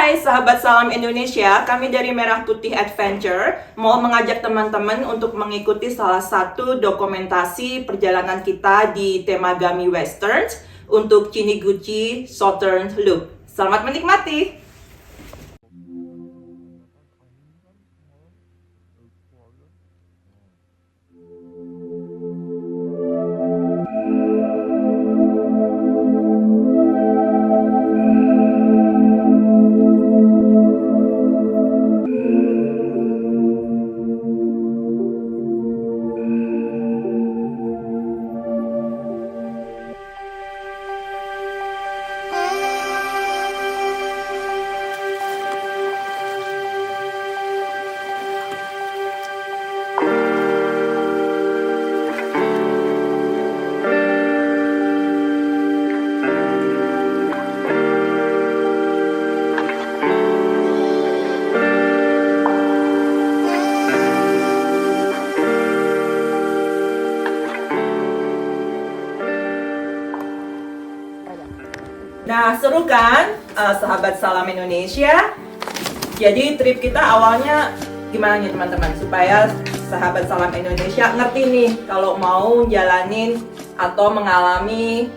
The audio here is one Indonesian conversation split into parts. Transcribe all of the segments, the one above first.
Hai sahabat Salam Indonesia, kami dari Merah Putih Adventure mau mengajak teman-teman untuk mengikuti salah satu dokumentasi perjalanan kita di Temagami Westerns untuk Chiniguchi Southern Loop. Selamat menikmati! Nah, seru kan, sahabat Salam Indonesia? Jadi trip kita awalnya gimana nih teman-teman? Supaya sahabat Salam Indonesia ngerti nih kalau mau jalanin atau mengalami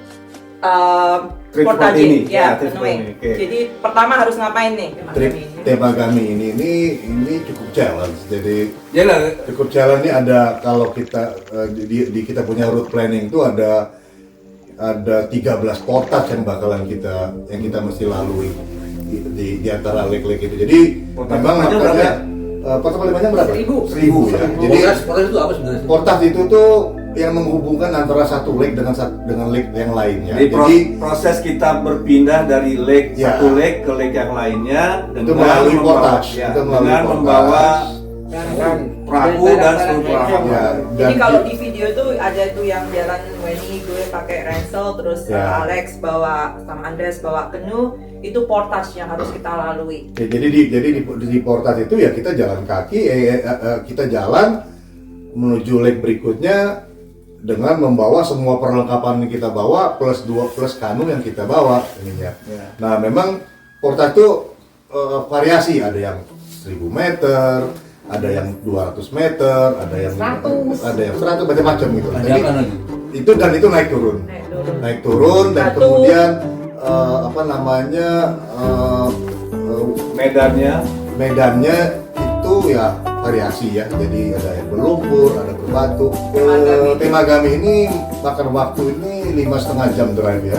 portage ya, canoeing. Okay. Jadi pertama harus ngapain nih? Trip Temagami ini cukup challenge. Jadi cukup challenge ini ada kalau kita di kita punya route planning itu ada 13 portage yang bakalan kita mesti lalui di antara lake-lake itu. Jadi memang makanya portage paling banyak berapa? 1000 ya. Jadi portage itu apa sebenarnya? Portage itu tuh yang menghubungkan antara satu lake dengan lake yang lainnya. Jadi proses kita berpindah dari lake satu lake ke lake yang lainnya itu melalui portage, dengan membawa perahu dan seluruh perahu. Jadi kalau di video tuh ada tuh yang jalan Weni, gue pakai ransel, terus Alex bawa sama Andres bawa canoe, itu portage yang harus kita lalui. Jadi di portage itu ya kita jalan kaki, kita jalan menuju lake berikutnya dengan membawa semua perlengkapan yang kita bawa plus kanu yang kita bawa ininya. Nah memang portage itu variasi, ada yang 1000 meter, ada yang 200 meter, ada yang 100 macam-macam gitu. Jadi itu naik turun dan kemudian medannya itu ya variasi ya. Jadi ada yang berlumpur, ada berbatu. Temagami ini makan waktu ini 5,5 jam drive ya.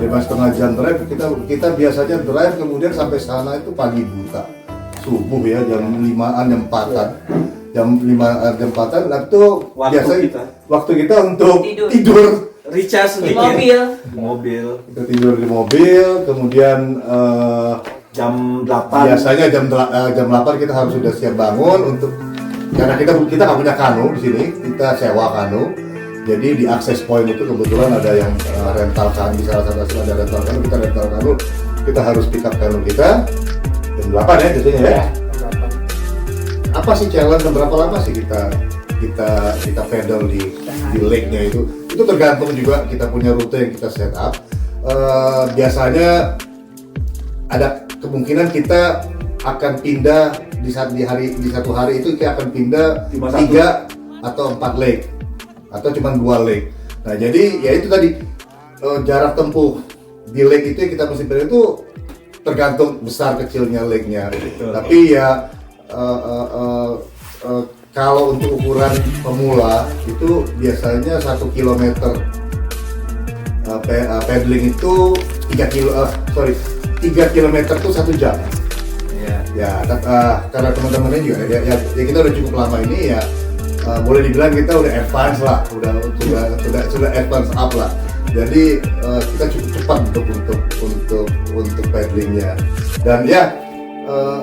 5,5 jam drive kita biasanya drive kemudian sampai sana itu pagi buta. Subuh ya, jam 5-an, jam 4-an, nah itu biasanya waktu kita untuk tidur recharge di mobil. Kita tidur di mobil, kemudian jam 8 biasanya jam 8 kita harus sudah siap bangun untuk karena kita nggak punya kanu di sini, kita sewa kanu. Jadi di access point itu kebetulan ada yang rental kanu, di salah satu ada rental kanu, kita rental kanu, kita harus pick up kanu kita jam 8 ya biasanya ya. Apa sih challenge dan berapa lama sih kita pedal di lake-nya itu? Itu tergantung juga kita punya rute yang kita set up. Biasanya ada kemungkinan kita akan pindah di satu hari itu kita akan pindah 3 atau 4 lake atau cuma 2 lake. Nah jadi ya itu tadi jarak tempuh di lake itu yang kita mesti pilih itu tergantung besar kecilnya lake-nya. Tapi ya kalau untuk ukuran pemula itu biasanya 1 kilometer paddling itu 3 kilometer itu 1 jam. Karena teman-temannya juga ya kita udah cukup lama ini ya, boleh dibilang kita udah advance lah, sudah advance up lah. Jadi kita cukup cepat untuk paddlingnya dan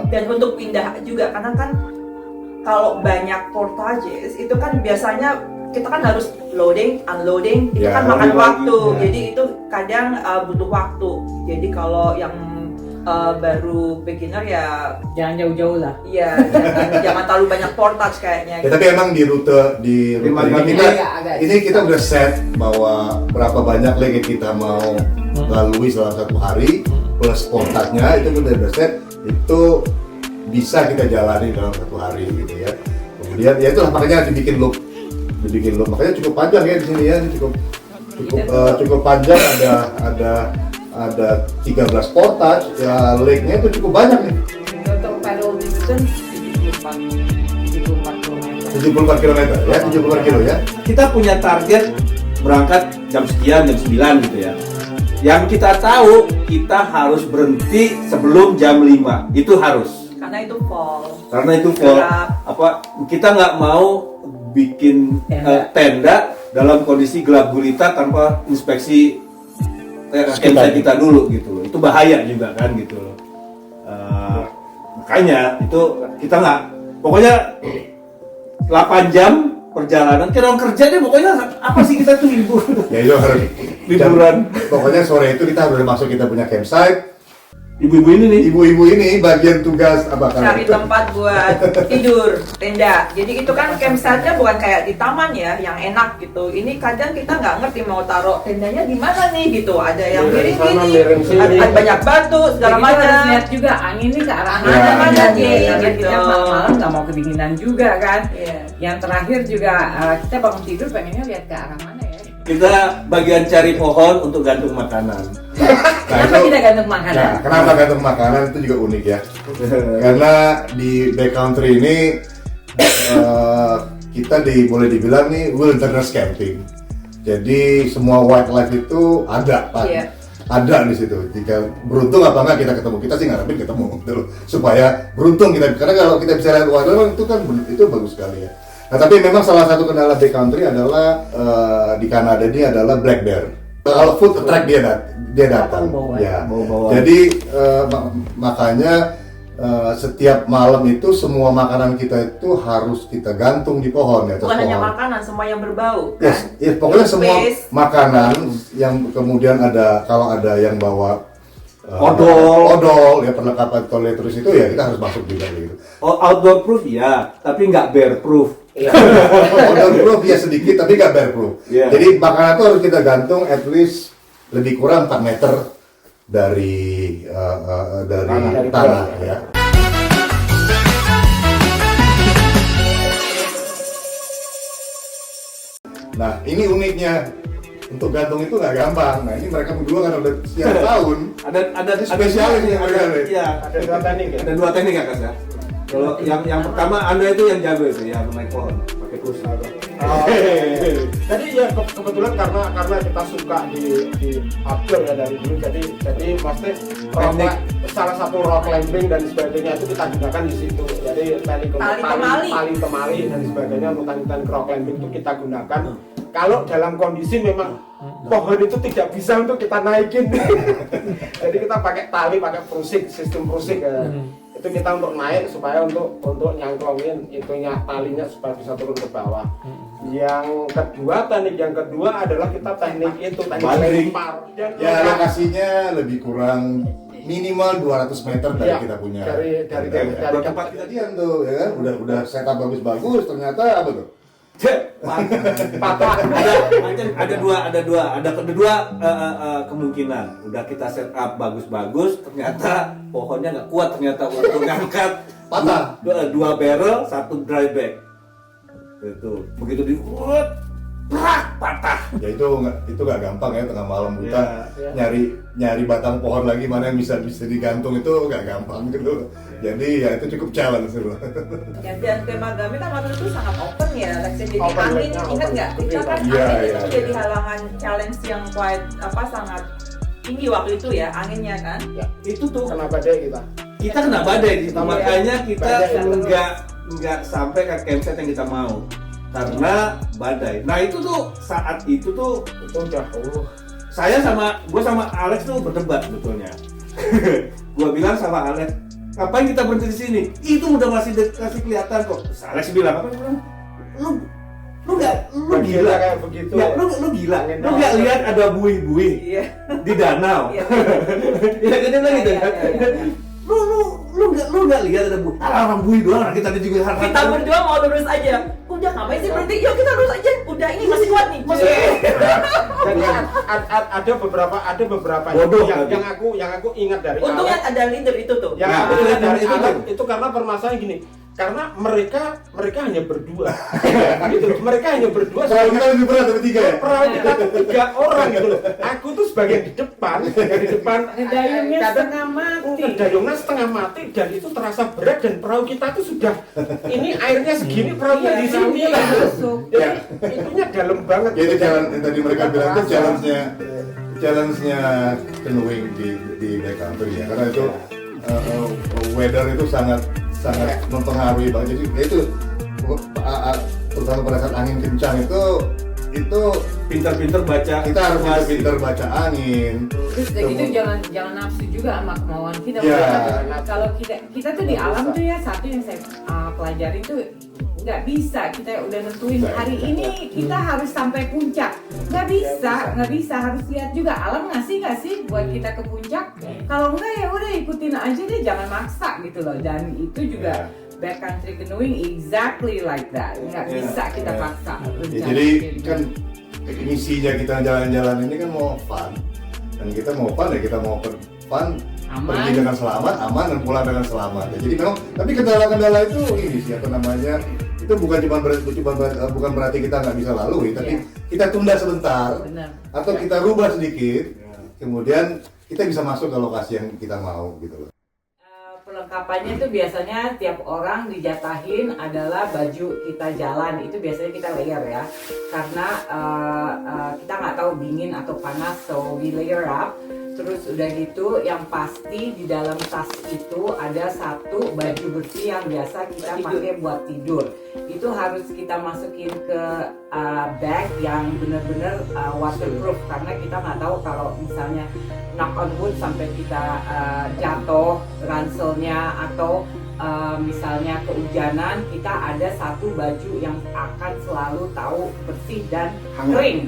dan untuk pindah juga karena kan kalau banyak portages itu kan biasanya kita kan harus loading, unloading, itu kan makan waktu. Jadi itu kadang butuh waktu. Jadi kalau yang baru beginner ya jangan jauh-jauh lah. Iya, jangan terlalu banyak portage kayaknya. Ya, tapi emang di rute ini kita udah set bahwa berapa banyak lagi kita mau lalui selama 1 hari plus portage-nya itu udah set. itu bisa kita jalani dalam 1 hari gitu ya. Kemudian ya itulah makanya dibikin loop, makanya cukup panjang ya di sini ya, ini cukup panjang, ada 13 portage ya, lake-nya itu cukup banyak nih. Untuk pedal dimension 74 km ya, 74 kilo ya. Kita punya target berangkat jam sekian, jam 9 gitu ya. Yang kita tahu kita harus berhenti sebelum jam 5. Itu harus. Karena itu fall. Karena itu fall. Gelap. Apa kita nggak mau bikin tenda dalam kondisi gelap gulita tanpa inspeksi campsite kita dulu gitu loh. Itu bahaya juga kan gitu loh. Makanya itu kita nggak, pokoknya 8 jam perjalanan, kita orang kerja deh pokoknya apa sih kita tuh libur. Ya itu harus Liburan. Pokoknya sore itu kita harus masuk kita punya campsite. Ibu-ibu ini nih. Ibu-ibu ini bagian tugas apa Cari tempat buat tidur, tenda. Jadi itu kan campsite-nya bukan kayak di taman ya, yang enak gitu. Ini kadang kita nggak ngerti mau taruh tendanya di mana nih gitu. Ada yang miring gini, ada banyak batu segala Jadi kita harus macam. lihat juga angin ini ke arah Ya, mana mana ya, nih, karena gitu. kita malam-malam nggak mau kedinginan juga kan. Iya. Yang terakhir juga kita bangun tidur pengennya lihat ke arah mana ya. Kita bagian cari pohon untuk gantung makanan. Kenapa tidak gantung makanan? Nah, kenapa gantung makanan itu juga unik ya. Karena di backcountry ini kita boleh dibilang nih wilderness camping. Jadi semua wildlife itu ada, Pak. Iya. Ada di situ. Jika beruntung apa enggak kita ketemu, kita sih ngarepin ketemu gitu loh. Supaya beruntung kita, karena kalau kita bisa lihat wildlife itu kan itu bagus sekali ya. Nah, tapi memang salah satu kendala backcountry adalah di Kanada ini adalah black bear. Kalau food attract dia datang. Bawa-bawa. Ya. Bawa-bawa. Jadi makanya setiap malam itu semua makanan kita itu harus kita gantung di pohon ya, atas Bukan hanya pohon. makanan, semua yang berbau. Yes, yes, pokoknya semua Toothpaste. makanan yang kemudian ada, kalau ada yang bawa Odol. ya perlengkapan toiletries itu ya kita harus masuk juga gitu. Oh, outdoor proof ya, tapi nggak bear proof. Odol proof ya sedikit tapi nggak bear proof. Iya. Jadi makanan itu harus kita gantung at least lebih kurang 4 meter dari tanah ya. Nah ini uniknya, untuk gantung itu nggak gampang. Nah ini mereka berdua kan udah sekian tahun. Ada spesialis nih mereka nih. Iya, Ada 2 teknik ya? ada 2 teknik ya Kas ya. Kalau yang pertama Anda itu yang jago itu yang naik pohon pakai kursi. Jadi ya kebetulan karena kita suka di outdoor ya dari dulu, jadi pasti salah satu rock climbing dan sebagainya itu kita gunakan di situ. Jadi teknik untuk tali temali dan sebagainya untuk teknik rock climbing itu kita gunakan. Kalau dalam kondisi memang pohon itu tidak bisa untuk kita naikin, jadi kita pakai tali, pakai prusik, sistem prusik ya. Itu kita untuk naik supaya untuk nyangklongin itunya talinya supaya bisa turun ke bawah. Yang kedua adalah kita teknik Banding. lempar. Ya lokasinya lebih kurang minimal 200 meter dari Iya, kita punya dari tempat kejadian tuh ya kan, udah setup bagus-bagus, ternyata apa tuh? patah. Ada dua kemungkinan. Udah kita set up bagus-bagus, ternyata pohonnya nggak kuat ternyata untuk ngangkat Patah. dua barrel, 1 dry bag. Itu begitu diurut, patah. Ya itu nggak gampang ya, tengah malam kita Ya. nyari batang pohon lagi mana yang bisa digantung itu nggak gampang gitu. Jadi ya itu cukup challenge gitu. Dan tema kami kan waktu itu sangat open ya, jadi Open, angin, ya, ingat open. nggak? Kita kan Iya, angin iya, itu menjadi iya. halangan challenge yang sangat tinggi waktu itu ya, anginnya kan. Itu tuh Kena badai kita. kena badai di situ. Kita Makanya kita badai. nggak sampai ke campsite yang kita mau karena badai. Nah itu tuh saat itu tuh Itu udah gue sama Alex tuh berdebat sebetulnya. Gue bilang sama Alex, ngapain kita berhenti di sini? Itu udah masih kasih kelihatan kok. Terus Alex bilang apa? Dia bilang, lu gila kayak begitu. Ya, lu gila. Lu nggak lihat ada buih-buih Iya. di danau? Iya. Ya kan dia bilang gitu. Iya, kan? iya, iya. Lu nggak lihat ada buih? Orang buih doang. Kita juga harus. Kita berdua mau lurus aja. Udah ngapain sih berhenti? Yuk kita lurus aja. Udah ini masih kuat nih. Masih kuat. ada beberapa Bodoh yang aku ingat dari Untungnya Alex. ada leader itu tuh. Yang Nah, aku ingat dari itu. Alex itu karena permasalahan gini. Karena mereka hanya berdua, gitu. Mereka hanya berdua. Soal kita lebih berat dari 3 ya. Perahu kita tuh 3 orang gitu loh. Aku tuh sebagian di depan, Ngedayungnya kadang setengah mati. ngedayungnya setengah mati dan itu terasa berat dan perahu kita tuh sudah ini airnya segini perahunya Iya, di sini perahunya lah. masuk. Jadi itunya dalam banget. Ya itu challenge yang tadi mereka bilang itu Terasa. challenge-nya canoeing di backcountry ya, karena itu weather itu sangat mempengaruhi banget. Jadi itu terutama pada saat angin kencang itu Pintar-pintar baca kita harus situasi. pintar baca angin. Terus udah gitu jangan nafsu juga sama kemauan kita. Ya. Kalau kita tuh di alam tuh ya, satu yang saya pelajari tuh nggak bisa kita udah nentuin hari ini kita harus sampai puncak, nggak bisa, harus lihat juga alam ngasih nggak sih buat kita ke puncak. Kalau enggak ya udah ikutin aja deh, jangan maksa gitu loh. Dan itu juga backcountry canoeing exactly like that, nggak bisa kita paksa. Ya, jadi kan misinya kita jalan-jalan ini kan mau fun, dan kita mau fun ya kita mau fun, pergi dengan selamat, aman dan pulang dengan selamat. Ya, jadi memang tapi kendala-kendala itu ini sih apa namanya, itu bukan bukan berarti kita nggak bisa lalui, tapi kita tunda sebentar. Benar. Atau kita rubah sedikit, kemudian kita bisa masuk ke lokasi yang kita mau gitu loh. Perlengkapannya itu biasanya tiap orang dijatahin adalah baju kita jalan, itu biasanya kita layer ya, karena kita nggak tahu dingin atau panas, so we layer up. Terus udah gitu yang pasti di dalam tas itu ada satu baju bersih yang biasa kita pakai buat tidur. Itu harus kita masukin ke bag yang benar-benar waterproof, karena kita nggak tahu kalau misalnya knock on wood sampai kita jatuh ranselnya atau misalnya kehujanan, kita ada satu baju yang akan selalu tahu bersih dan kering.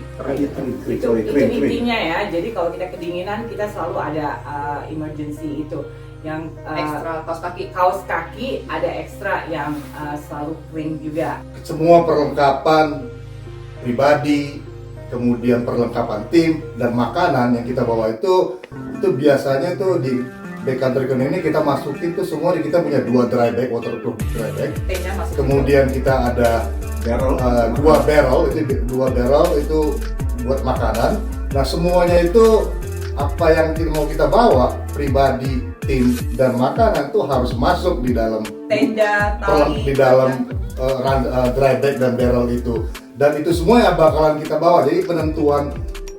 Itu intinya ya. Jadi kalau kita kedinginan kita selalu ada emergency itu yang Ekstra kaos kaki ada ekstra yang selalu kering juga. Semua perlengkapan pribadi, kemudian perlengkapan tim dan makanan yang kita bawa itu biasanya tuh di backcountry canoeing ini kita masukin tuh semua, kita punya 2 dry bag, waterproof dry bag. T-nya masuk. Kemudian kita ada Barrel. 2 barrel itu buat makanan. Nah semuanya itu apa yang mau kita bawa pribadi, tim dan makanan tuh harus masuk di dalam Tenda, tali, di dalam dry bag dan barrel itu. Dan itu semua yang bakalan kita bawa. Jadi penentuan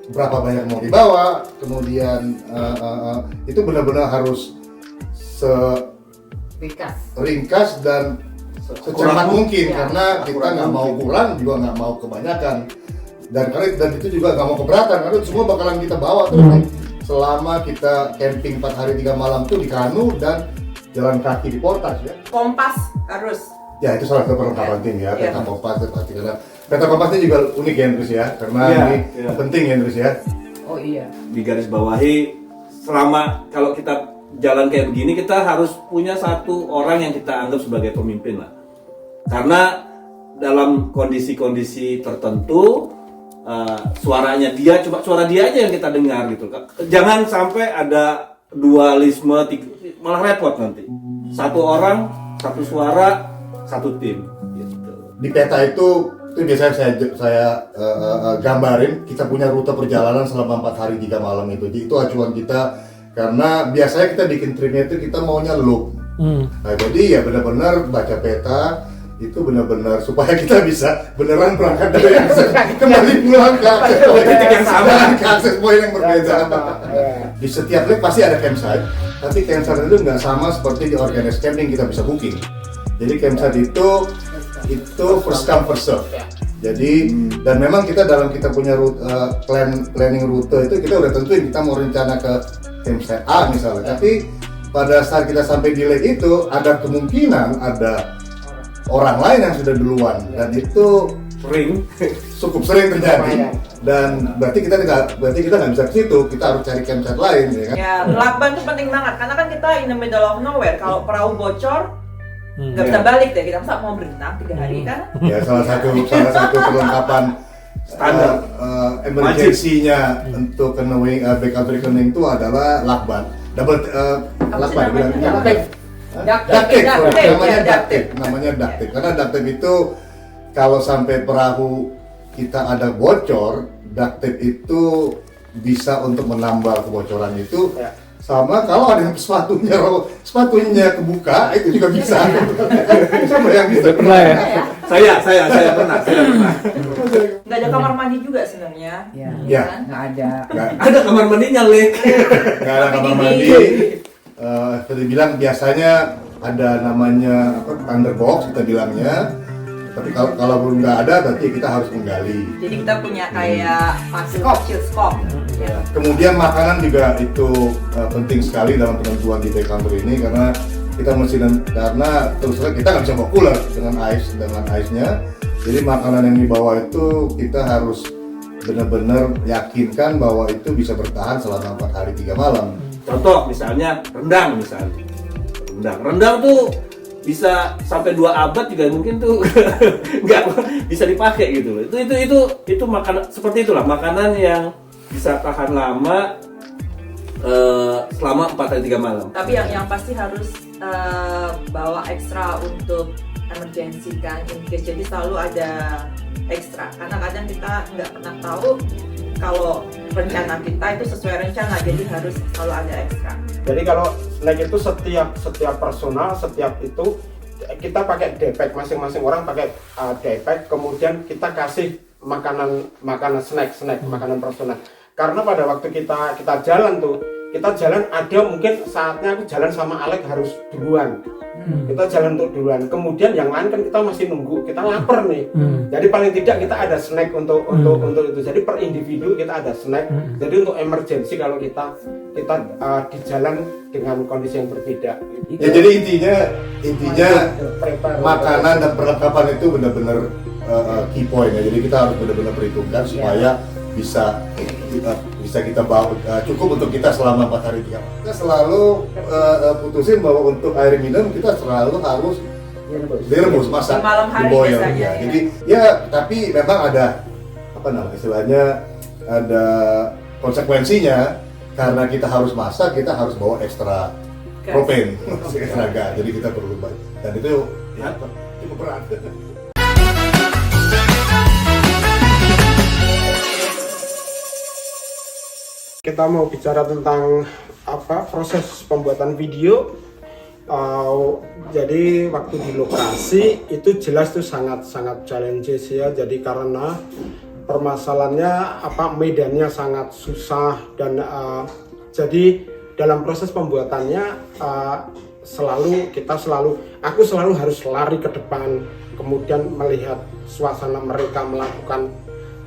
berapa banyak mau dibawa, kemudian itu benar-benar harus ringkas dan secepat mungkin, karena kita nggak mau kurang juga nggak mau kebanyakan, dan itu juga nggak mau keberatan, karena itu semua bakalan kita bawa terus selama kita camping 4 hari 3 malam tuh di kanu dan jalan kaki di portage ya. kompas harus. Ya itu salah satu perlengkapan tim ya, peta kompas itu pasti, karena peta kompasnya juga unik ya Andres ya, karena ini penting ya Andres ya. Oh iya. Di garis bawahi, selama kalau kita jalan kayak begini kita harus punya satu orang yang kita anggap sebagai pemimpin lah, karena dalam kondisi-kondisi tertentu suaranya dia, cuma suara dia aja yang kita dengar gitu. Jangan sampai ada dualisme, malah repot nanti. Satu orang, satu suara, satu tim gitu. Di peta itu biasanya saya gambarin kita punya rute perjalanan selama 4 hari 3 malam itu. Jadi itu acuan kita, karena biasanya kita bikin tripnya itu kita maunya loop. Nah, jadi ya benar-benar baca peta itu benar-benar supaya kita bisa beneran berangkat dari kembali pulang ke titik yang sama, ke akses point yang berbeda. Di setiap trip pasti ada campsite, tapi campsite itu nggak sama seperti di organized camping kita bisa booking. Jadi campsite itu first come first serve. Jadi dan memang kita dalam kita punya planning rute itu kita udah tentuin kita mau rencana ke campsite A misalnya. Tapi pada saat kita sampai di lake itu ada kemungkinan ada orang lain yang sudah duluan, dan itu cukup sering terjadi. Dan berarti kita nggak bisa ke situ, kita harus cari campsite lain ya kan. Ya, lakban itu penting banget karena kan kita in the middle of nowhere. Kalau perahu bocor nggak bisa balik deh, kita masa mau berenang 3 hari kan? Ya salah satu perlengkapan Standar. emergency-nya untuk canoeing, backcountry canoeing itu adalah lakban, double lakban, namanya? duct Duct tape, tape, namanya ya, duct duct tape, namanya duct tape. Karena duct tape itu kalau sampai perahu kita ada bocor, duct tape itu bisa untuk menambal kebocoran itu. Ya. Sama kalau ada yang sepatunya kebuka itu juga bisa. Sama yang bisa. Pernah ya? Saya pernah. Nggak ada kamar mandi juga sebenarnya. Ya, Ya. nggak ada. Ada kamar mandinya, Lek. Nggak ada kamar mandi. Seperti bilang biasanya ada namanya thunderbox kita bilangnya. Tapi kalau belum nggak ada berarti kita harus menggali. Jadi kita punya kayak skop, shield skop. Ya. Kemudian makanan juga itu penting sekali dalam penentuan di backcountry ini karena kita mesti karena terus terang kita nggak bisa bawa cooler dengan ice-nya. Jadi makanan yang dibawa itu kita harus benar-benar yakinkan bahwa itu bisa bertahan selama 4 hari 3 malam. Contoh misalnya rendang misalnya. Rendang tuh bisa sampai 2 abad juga mungkin tuh nggak bisa dipakai gitu loh. Itu makanan seperti itulah, makanan yang bisa tahan lama selama 4 hari 3 malam. Tapi yang pasti harus bawa ekstra untuk emergency kan, in case, jadi selalu ada ekstra. Karena kadang kita nggak pernah tahu kalau rencana kita itu sesuai rencana, jadi harus selalu ada ekstra. Jadi kalau snack itu setiap personal, setiap itu kita pakai daypack, masing-masing orang pakai daypack, kemudian kita kasih makanan snack, makanan personal. Karena pada waktu kita jalan ada mungkin saatnya aku jalan sama Alex harus duluan. Kita jalan untuk duluan. Kemudian yang lain kan kita masih nunggu, kita lapar nih. Jadi paling tidak kita ada snack untuk itu. Jadi per individu kita ada snack. Jadi untuk emergency kalau kita di jalan dengan kondisi yang berbeda. Ya jadi intinya makanan dan perlengkapan itu benar-benar key point ya. Jadi kita harus benar-benar perhitungkan supaya bisa kita bawa cukup untuk kita selama 4 hari 3 malam. Kita selalu putusin bahwa untuk air minum kita selalu harus direbus, masak, Di malam hari diboil biasanya, ya. ya. Jadi ya tapi memang ada istilahnya ada konsekuensinya karena kita harus masak, kita harus bawa ekstra propen, ekstra gas. Jadi kita perlu banyak dan itu ya cukup berat. Kita mau bicara tentang proses pembuatan video. Jadi waktu di lokasi itu jelas tuh sangat challenges ya. Jadi karena permasalahannya medannya sangat susah dan jadi dalam proses pembuatannya aku selalu harus lari ke depan, kemudian melihat suasana mereka melakukan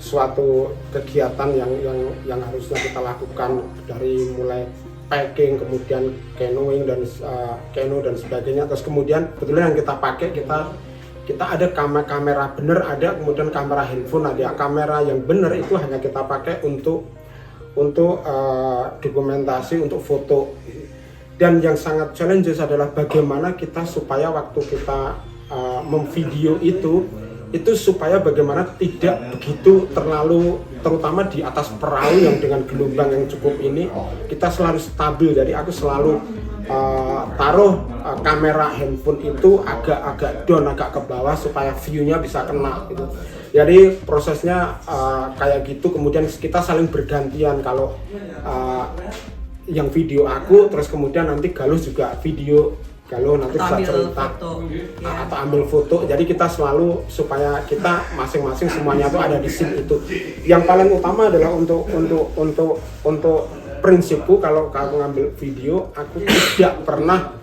suatu kegiatan yang harusnya kita lakukan dari mulai packing, kemudian canoeing dan canoe dan sebagainya. Terus kemudian kebetulan yang kita pakai kita ada kamera bener ada, kemudian kamera handphone ada. Kamera yang bener itu hanya kita pakai untuk dokumentasi, untuk foto. Dan yang sangat challenges adalah bagaimana kita supaya waktu kita memvideo itu supaya bagaimana tidak begitu terlalu, terutama di atas perahu yang dengan gelombang yang cukup ini, kita selalu stabil. Jadi aku selalu taruh kamera handphone itu agak down, agak ke bawah supaya view-nya bisa kena gitu. Jadi prosesnya kayak gitu, kemudian kita saling bergantian, kalau yang video aku, terus kemudian nanti Galus juga video, kalau nanti bisa cerita atau ambil foto. Jadi kita selalu supaya kita masing-masing semuanya tuh ada di scene itu. Yang paling utama adalah untuk prinsipku kalau ngambil video, aku tidak pernah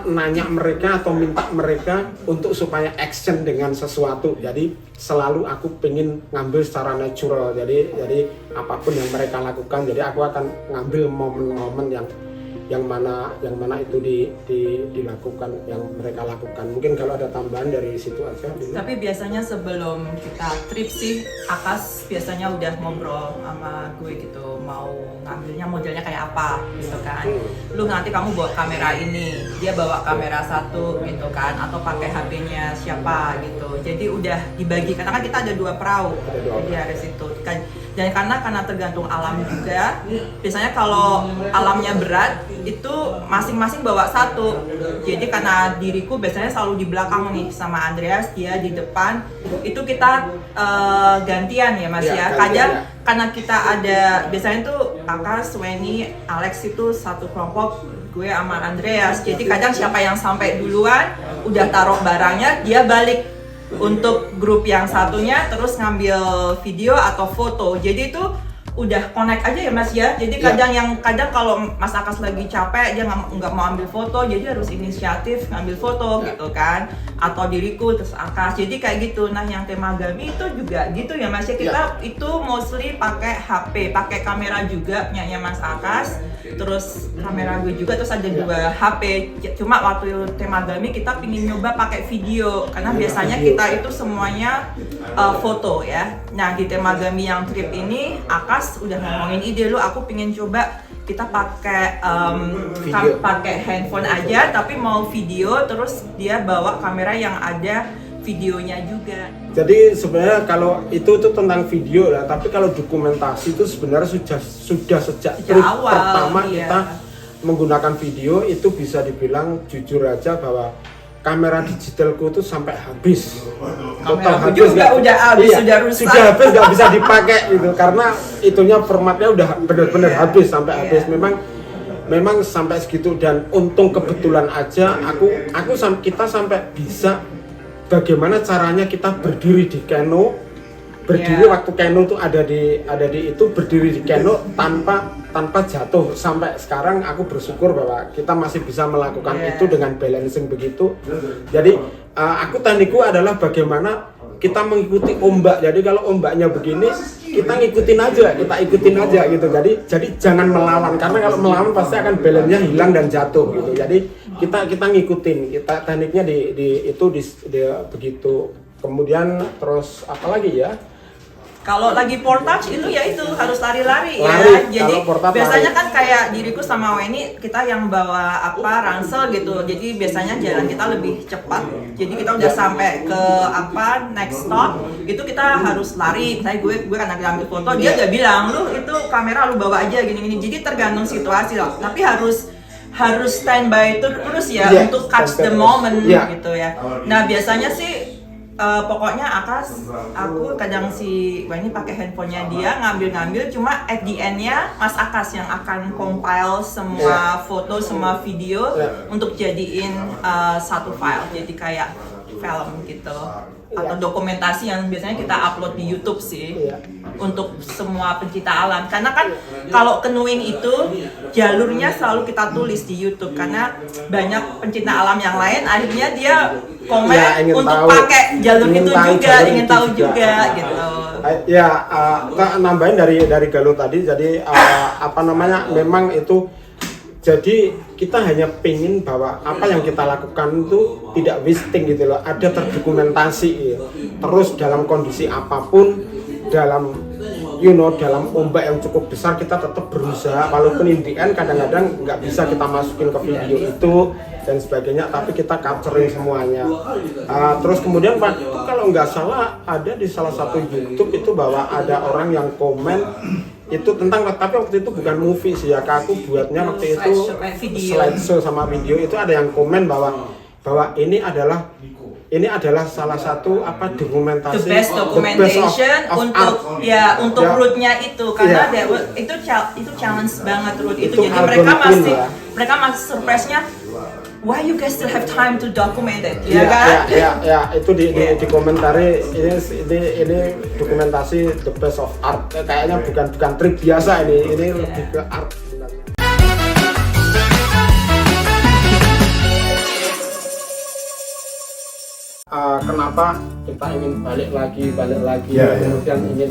nanya mereka atau minta mereka untuk supaya action dengan sesuatu. Jadi selalu aku pengen ngambil secara natural. Jadi apapun yang mereka lakukan, jadi aku akan ngambil momen-momen mana itu dilakukan, yang mereka lakukan. Mungkin kalau ada tambahan dari situ aja dulu. Tapi biasanya sebelum kita trip sih, Akas biasanya udah ngobrol sama gue gitu, mau ngambilnya modelnya kayak apa gitu kan. Lu nanti kamu bawa kamera ini, dia bawa kamera satu gitu kan, atau pakai HP-nya siapa gitu. Jadi udah dibagi, karena kan kita ada 2 perahu di area situ kan. Dan karena tergantung alam juga, biasanya kalau alamnya berat itu masing-masing bawa satu. Jadi karena diriku biasanya selalu di belakang nih sama Andreas, dia di depan. Itu kita gantian ya Mas ya. Kadang karena kita ada biasanya tuh Akas, Weni, Alex itu satu kelompok, gue sama Andreas. Jadi kadang siapa yang sampai duluan udah taruh barangnya, dia balik untuk grup yang satunya terus ngambil video atau foto. Jadi itu udah connect aja ya Mas ya. Jadi kadang kalau Mas Akas lagi capek, dia nggak mau ambil foto, jadi harus inisiatif ngambil foto gitu kan. Atau diriku terus Akas. Jadi kayak gitu. Nah yang Temagami itu juga gitu ya Mas ya. Kita itu mostly pakai HP, pakai kamera juga punyanya Mas Akas. Terus kamera gue juga, terus ada 2 HP. Cuma waktu Temagami kita pingin nyoba pakai video, karena biasanya kita itu semuanya foto ya. Nah di Temagami yang trip ini Akas udah ngomongin ide, lu aku pingin coba kita pakai pakai handphone aja tapi mau video, terus dia bawa kamera yang ada videonya juga. Jadi sebenarnya kalau itu tentang video lah, tapi kalau dokumentasi itu sebenarnya sudah sejak trip awal, pertama iya. Kita menggunakan video itu bisa dibilang jujur aja bahwa kamera digitalku itu sampai habis. Total habis juga udah habis, sudah rusak. Sudah habis, nggak bisa dipakai gitu karena itunya formatnya udah benar-benar habis sampai habis. Memang sampai segitu, dan untung kebetulan aja kita sampai bisa bagaimana caranya kita berdiri di kano, waktu kano tuh ada di itu, berdiri di kano tanpa jatuh. Sampai sekarang aku bersyukur bahwa kita masih bisa melakukan itu dengan balancing begitu. Jadi teknikku adalah bagaimana kita mengikuti ombak. Jadi kalau ombaknya begini, kita ikutin aja gitu. Jadi jangan melawan, karena kalau melawan pasti akan balance-nya hilang dan jatuh gitu. Jadi kita ngikutin, tekniknya di begitu. Kemudian terus apa lagi ya? Kalau lagi portage itu ya itu harus lari-lari ya. Lari, Jadi kalau biasanya lari. kan kayak diriku sama Weni, kita yang bawa ransel gitu. Jadi biasanya jalan kita lebih cepat. Jadi kita udah sampai ke next stop, itu kita harus lari. Misalnya gue karena ambil foto, dia udah bilang, lu itu kamera lu bawa aja gini-gini. Jadi tergantung situasi lah. Tapi harus standby terus ya untuk catch the moment gitu ya. Nah biasanya sih pokoknya aku kadang ini pakai handphonenya dia ngambil, cuma at the end-nya Mas Akas yang akan compile semua foto, semua video untuk jadiin satu file, jadi kayak film gitu atau dokumentasi yang biasanya kita upload di YouTube sih untuk semua pencinta alam. Karena kan kalau canoeing itu jalurnya selalu kita tulis di YouTube, karena banyak pencinta alam yang lain akhirnya dia komen untuk pakai jalur itu juga, ingin tahu juga gitu. Nambahin dari Galuh tadi, jadi memang itu. Jadi kita hanya pengen bahwa apa yang kita lakukan itu tidak wasting gitu loh, ada terdokumentasi ya. Terus dalam kondisi apapun, dalam ombak yang cukup besar kita tetap berusaha, walaupun in the end kadang-kadang nggak bisa kita masukin ke video itu dan sebagainya, tapi kita capturing semuanya. Terus kemudian waktu itu kalau nggak salah ada di salah satu YouTube itu bahwa ada orang yang komen itu tentang, tapi waktu itu bukan movie sih ya, aku buatnya waktu itu slideshow sama video. Itu ada yang komen bahwa ini adalah salah satu dokumentasi, the best documentation untuk route-nya itu, karena itu challenge banget route itu. Jadi mereka masih surprise-nya, why you guys still have time to document it, kan? Itu di komentari ini dokumentasi the best of art. Kayaknya bukan trik biasa ini lebih ke art sebenarnya. Kenapa kita ingin balik lagi kemudian ingin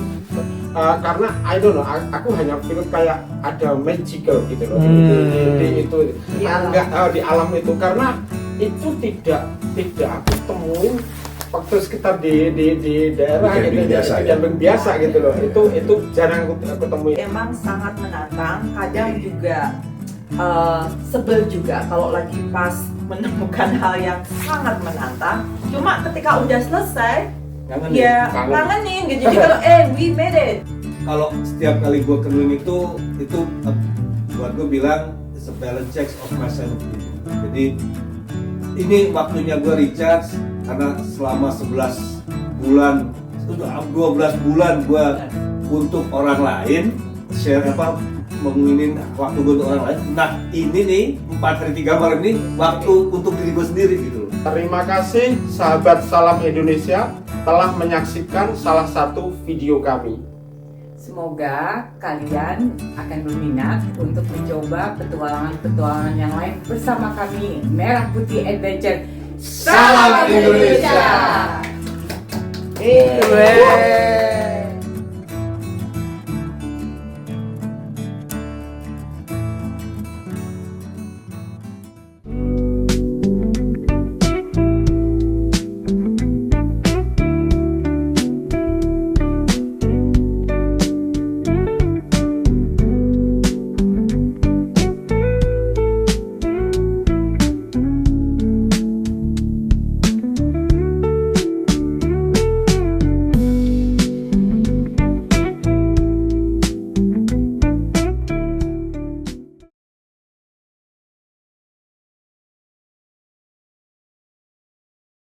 karena I don't know, aku hanya feel kayak ada magical gitu loh di itu Di alam. di alam itu, karena itu tidak aku temuin waktu sekitar di daerah Camping gitu, biasa, di ya? camping biasa gitu loh. Itu jarang aku temuin. Emang sangat menantang, kadang juga sebel juga kalau lagi pas menemukan hal yang sangat menantang. Cuma ketika udah selesai, Kangen ya Kangen. kangenin gitu. Jadi kalau we made it. Kalau setiap kali gue keliling itu buat gue bilang it's a balance check of my sanity. Jadi ini waktunya gue recharge karena selama 11 bulan 12 bulan gue untuk orang lain share menginin waktu gue untuk orang lain. Nah ini nih 4 hari 3 malam ini waktu untuk diri gue sendiri gitu loh. Terima kasih sahabat Salam Indonesia telah menyaksikan salah satu video kami. Semoga kalian akan berminat untuk mencoba petualangan-petualangan yang lain bersama kami Merah Putih Adventure. Salam Indonesia. Indonesia.